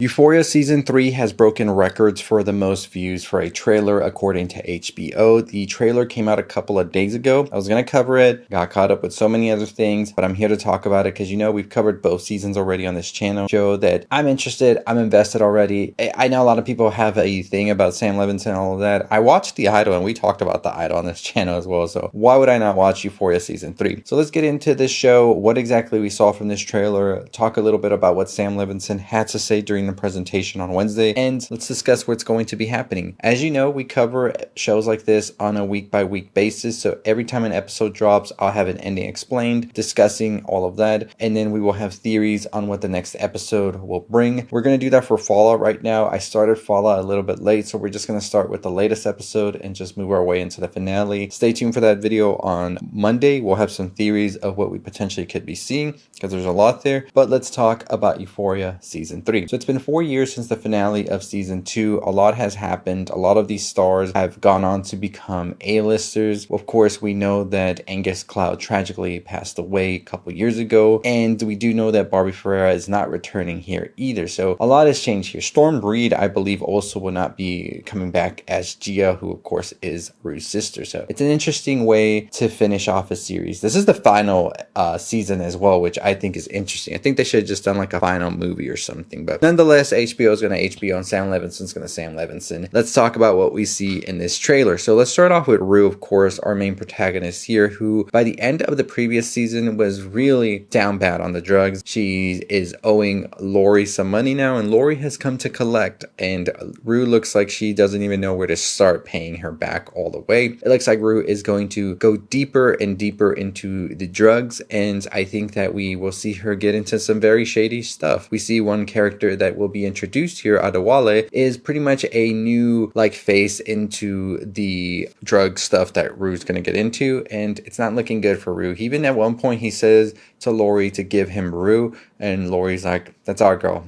Euphoria Season 3 has broken records for the most views for a trailer according to HBO. The trailer came out a couple of days ago. I was going to cover it, got caught up with so many other things, but I'm here to talk about it because, you know, we've covered both seasons already on this channel. Show that I'm interested, I'm invested already. I know a lot of people have a thing about Sam Levinson and all of that. I watched The Idol and we talked about The Idol on this channel as well, so why would I not watch Euphoria Season 3? So let's get into this show, what exactly we saw from this trailer, talk a little bit about what Sam Levinson had to say during the presentation on Wednesday, and let's discuss what's going to be happening. As you know, we cover shows like this on a week-by-week basis, so every time an episode drops, I'll have an ending explained, discussing all of that, and then we will have theories on what the next episode will bring. We're going to do that for Fallout right now. I started Fallout a little bit late, so we're just going to start with the latest episode and just move our way into the finale. Stay tuned for that video on Monday. We'll have some theories of what we potentially could be seeing, because there's a lot there, but let's talk about Euphoria Season 3. So it's been 4 years since the finale of Season 2. A lot has happened. A lot of these stars have gone on to become A-listers. Of course, we know that Angus Cloud tragically passed away a couple years ago, and we do know that Barbie Ferreira is not returning here either. So a lot has changed here. Storm Reed, I believe, also will not be coming back as Gia, who of course is Rue's sister. So it's an interesting way to finish off a series. This is the final season as well, which I think is interesting. I think they should have just done like a final movie or something, but nonetheless, HBO is going to HBO and Sam Levinson's going to Sam Levinson. Let's talk about what we see in this trailer. So let's start off with Rue, of course, our main protagonist here, who by the end of the previous season was really down bad on the drugs. She is owing Lori some money now, and Lori has come to collect, and Rue looks like she doesn't even know where to start paying her back all the way. It looks like Rue is going to go deeper and deeper into the drugs, and I think that we will see her get into some very shady stuff. We see one character that will be introduced here, Adewale, is pretty much a new like face into the drug stuff that Rue's going to get into, and it's not looking good for Rue. Even at one point he says to Lori to give him Rue, and Lori's like, that's our girl.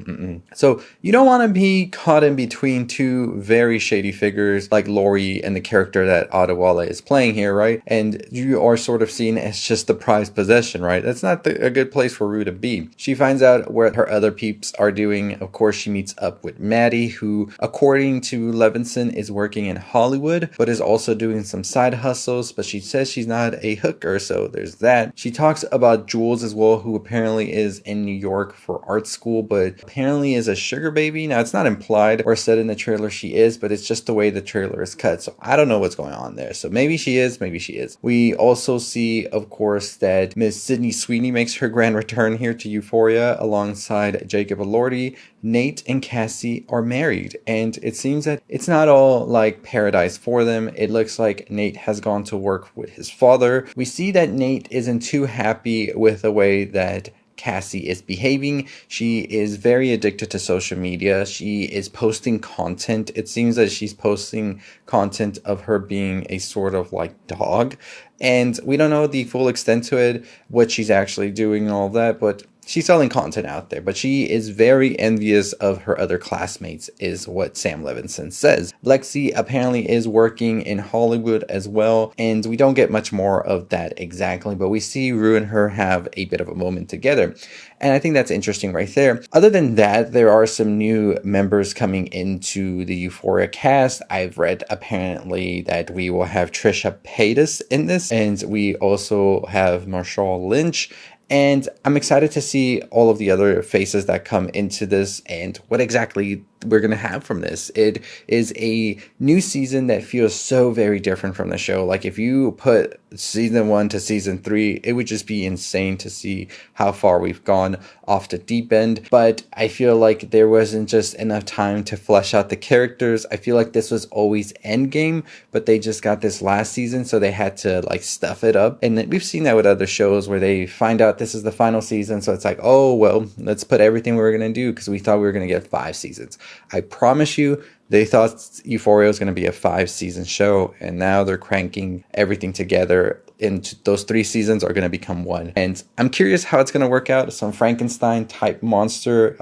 So you don't want to be caught in between two very shady figures like Lori and the character that Adewale is playing here, right? And you are sort of seen as just the prized possession, right? That's not a good place for Rue to be. She finds out where her other peeps are doing. Of course, she meets up with Maddie, who, according to Levinson, is working in Hollywood, but is also doing some side hustles, but she says she's not a hooker, so there's that. She talks about Jules as well, who apparently is in New York for art school, but apparently is a sugar baby. Now, it's not implied or said in the trailer she is, but it's just the way the trailer is cut, so I don't know what's going on there. So maybe she is, maybe she is. We also see, of course, that Miss Sydney Sweeney makes her grand return here to Euphoria alongside Jacob Elordi. Nate and Cassie are married, and it seems that it's not all like paradise for them. It looks like Nate has gone to work with his father. We see that Nate isn't too happy with the way that Cassie is behaving. She is very addicted to social media. She is posting content. It seems that she's posting content of her being a sort of like dog, and we don't know the full extent to it, what she's actually doing and all of that, but she's selling content out there. But she is very envious of her other classmates, is what Sam Levinson says. Lexi apparently is working in Hollywood as well, and we don't get much more of that exactly, but we see Rue and her have a bit of a moment together. And I think that's interesting right there. Other than that, there are some new members coming into the Euphoria cast. I've read apparently that we will have Trisha Paytas in this, and we also have Marshawn Lynch. And I'm excited to see all of the other faces that come into this and what exactly we're going to have from this. It is a new season that feels so very different from the show. Like if you put season 1 to season 3, it would just be insane to see how far we've gone off the deep end. But I feel like there wasn't just enough time to flesh out the characters. I feel like this was always endgame, but they just got this last season, so they had to like stuff it up. And we've seen that with other shows where they find out this is the final season, so it's like, oh well, let's put everything we were going to do because we thought we were going to get 5 seasons. I promise you, they thought Euphoria was going to be a 5-season show, and now they're cranking everything together, and those 3 seasons are going to become 1. And I'm curious how it's going to work out. Some Frankenstein type monster,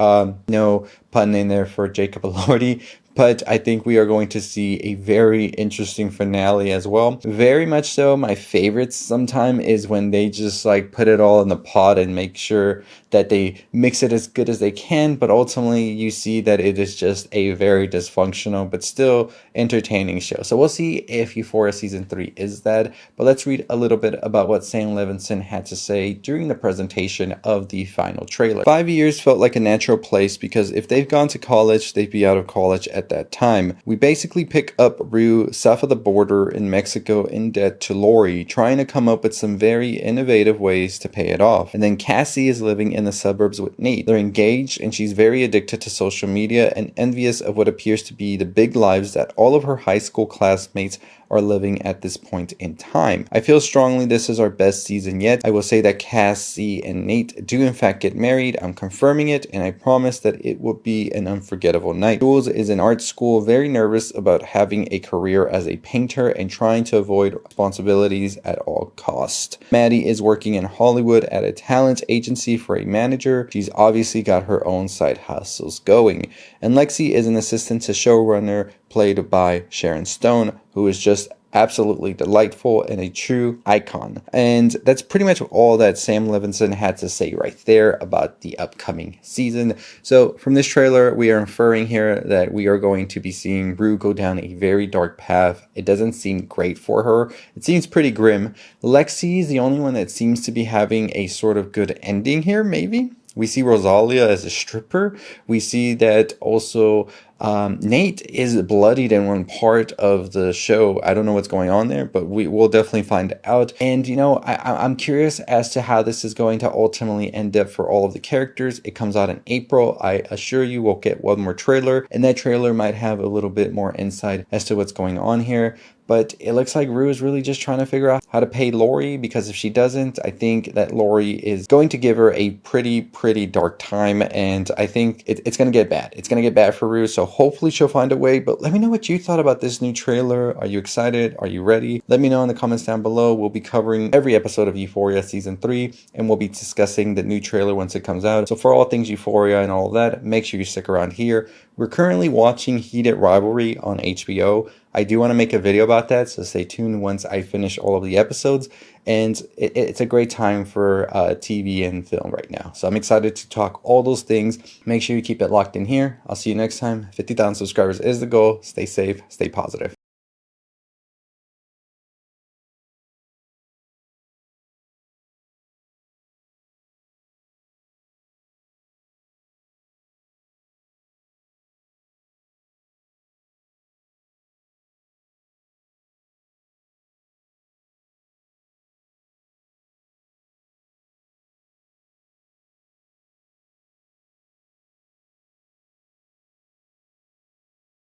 no pun in there for Jacob Elordi, but I think we are going to see a very interesting finale as well. Very much so. My favorites sometime is when they just like put it all in the pot and make sure that they mix it as good as they can, but ultimately you see that it is just a very dysfunctional but still entertaining show. So we'll see if Euphoria season 3 is that, but let's read a little bit about what Sam Levinson had to say during the presentation of the final trailer. 5 years felt like a natural place because if they've gone to college, they'd be out of college at that time. We basically pick up Rue south of the border in Mexico in debt to Lori, trying to come up with some very innovative ways to pay it off. And then Cassie is living in the suburbs with Nate. They're engaged and she's very addicted to social media and envious of what appears to be the big lives that all of her high school classmates are living at this point in time. I feel strongly this is our best season yet. I will say that Cassie and Nate do in fact get married. I'm confirming it, and I promise that it will be an unforgettable night. Jules is in art school, very nervous about having a career as a painter and trying to avoid responsibilities at all costs. Maddie is working in Hollywood at a talent agency for a manager. She's obviously got her own side hustles going. And Lexi is an assistant to showrunner played by Sharon Stone, who is just absolutely delightful and a true icon. And that's pretty much all that Sam Levinson had to say right there about the upcoming season. So from this trailer, we are inferring here that we are going to be seeing Rue go down a very dark path. It doesn't seem great for her. It seems pretty grim. Lexi is the only one that seems to be having a sort of good ending here, maybe. We see Rosalía as a stripper. We see that also Nate is bloodied in one part of the show. I don't know what's going on there, but we will definitely find out. And, you know, I'm curious as to how this is going to ultimately end up for all of the characters. It comes out in April. I assure you we'll get one more trailer, and that trailer might have a little bit more insight as to what's going on here. But it looks like Rue is really just trying to figure out how to pay Lori, because if she doesn't, I think that Lori is going to give her a pretty dark time, and I think it's going to get bad. It's going to get bad for Rue, so hopefully she'll find a way. But let me know what you thought about this new trailer. Are you excited? Are you ready? Let me know in the comments down below. We'll be covering every episode of Euphoria Season 3, and we'll be discussing the new trailer once it comes out. So for all things Euphoria and all of that, make sure you stick around here. We're currently watching Heated Rivalry on HBO. I do want to make a video about that, so stay tuned once I finish all of the episodes. And it's a great time for TV and film right now. So I'm excited to talk all those things. Make sure you keep it locked in here. I'll see you next time. 50,000 subscribers is the goal. Stay safe, stay positive.